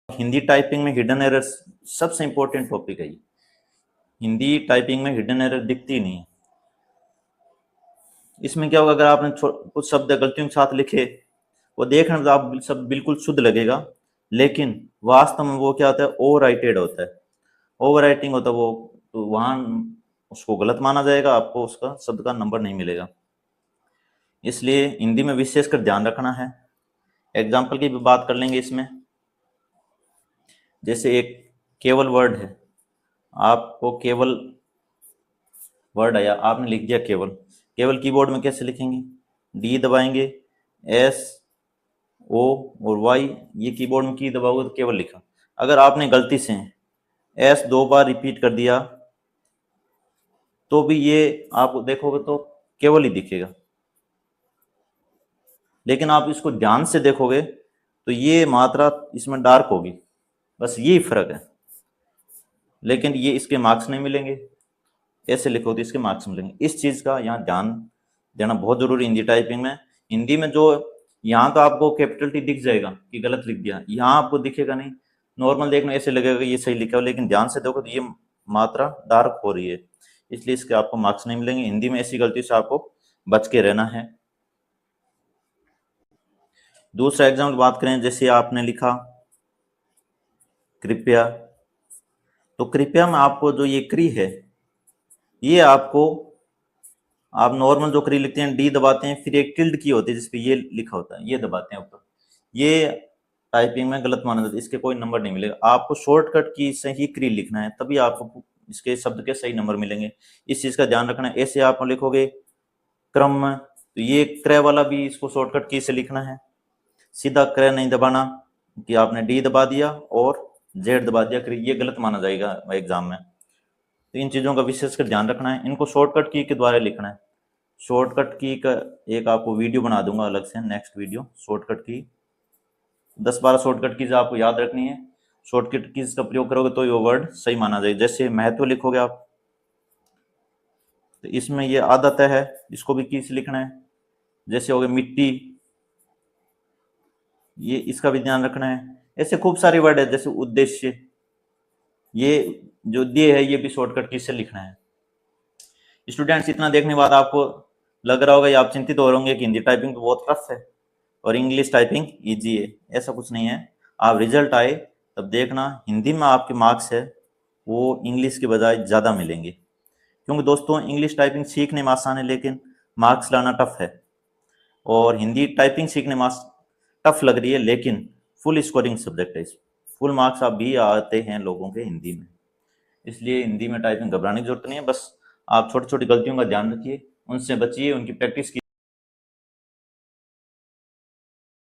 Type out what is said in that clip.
Hindi typing में hidden errors सबसे important topic है ये। हिंदी टाइपिंग में हिडन एरर दिखती नहीं है। इसमें क्या होगा, अगर आपने कुछ शब्द गलतियों के साथ लिखे, वो देखने में तो आप सब बिल्कुल शुद्ध लगेगा, लेकिन वास्तव में वो क्या होता है, ओवर राइटेड होता है, ओवर राइटिंग होता है वो, तो वहां उसको गलत माना जाएगा, आपको उसका शब्द का नंबर नहीं मिलेगा। इसलिए हिंदी में विशेषकर ध्यान रखना है। एग्जाम्पल की भी बात कर लेंगे इसमें। जैसे एक केवल वर्ड है, आपको केवल वर्ड आया, आपने लिख दिया केवल। केवल कीबोर्ड में कैसे लिखेंगे, डी दबाएंगे, एस ओ और वाई, ये कीबोर्ड में की दबाओगे तो केवल लिखा। अगर आपने गलती से एस 2 बार रिपीट कर दिया तो भी ये आप देखोगे तो केवल ही दिखेगा, लेकिन आप इसको ध्यान से देखोगे तो ये मात्रा इसमें डार्क होगी, बस यही फर्क है। लेकिन ये इसके मार्क्स नहीं मिलेंगे, ऐसे लिखो तो इसके मार्क्स मिलेंगे। इस चीज का यहाँ ध्यान देना बहुत जरूरी हिंदी टाइपिंग में। हिंदी में जो यहाँ तो आपको कैपिटल टी दिख जाएगा कि गलत लिख दिया, यहाँ आपको दिखेगा नहीं। नॉर्मल देखना ऐसे लगेगा ये सही लिखा हो, लेकिन ध्यान से देखो तो ये मात्रा डार्क हो रही है, इसलिए इसके आपको मार्क्स नहीं मिलेंगे। हिंदी में ऐसी गलती से आपको बच के रहना है। दूसरा एग्जाम्पल बात करें, जैसे आपने लिखा कृपया, तो कृपया में आपको जो ये क्री है, ये आपको, आप नॉर्मल जो क्री लिखते हैं डी दबाते हैं, फिर एक टिल्ड की होती है जिसपे ये लिखा होता है, ये दबाते हैं ऊपर, ये टाइपिंग में गलत माना जाता है, इसके कोई नंबर नहीं मिलेगा। आपको शॉर्टकट की से ही क्री लिखना है, तभी आपको इसके शब्द के सही नंबर मिलेंगे। इस चीज का ध्यान रखना है। ऐसे आप लिखोगे क्रम में, तो ये क्रय वाला भी इसको शॉर्टकट की से लिखना है, सीधा क्रय नहीं दबाना कि आपने डी दबा दिया और जेड दबा दिया, ये गलत माना जाएगा एग्जाम में। तो इन चीजों का विशेषकर ध्यान रखना है, इनको शॉर्टकट की के द्वारा लिखना है। शॉर्टकट की का एक आपको वीडियो बना दूंगा अलग से, नेक्स्ट वीडियो। शॉर्टकट की 10-12 शॉर्टकट कीज आपको याद रखनी है। शॉर्टकट कीज का प्रयोग करोगे तो ये वर्ड सही माना जाएगा। जैसे महत्व लिखोगे आप, तो इसमें ये आदत है, इसको भी कीज लिखना है। जैसे हो गया मिट्टी, ये इसका भी ध्यान रखना है। ऐसे खूब सारे वर्ड है, जैसे उद्देश्य, ये जो दिए है ये भी शॉर्टकट की से लिखना है। स्टूडेंट्स, इतना देखने के बाद आपको लग रहा होगा या आप चिंतित हो रहे कि हिंदी टाइपिंग तो बहुत टफ है और इंग्लिश टाइपिंग इजी है। ऐसा कुछ नहीं है। आप रिजल्ट आए तब देखना, हिंदी में आपके मार्क्स है वो इंग्लिश के बजाय ज़्यादा मिलेंगे। क्योंकि दोस्तों इंग्लिश टाइपिंग सीखने में आसान है, लेकिन मार्क्स लाना टफ है। और हिंदी टाइपिंग सीखने में टफ लग रही है, लेकिन फुल स्कोरिंग सब्जेक्ट है। फुल मार्क्स आप भी आते हैं लोगों के हिंदी में। इसलिए हिंदी में टाइपिंग घबराने की जरूरत नहीं है। बस आप छोटी छोटी गलतियों का ध्यान रखिए, उनसे बचिए, उनकी प्रैक्टिस कीजिए।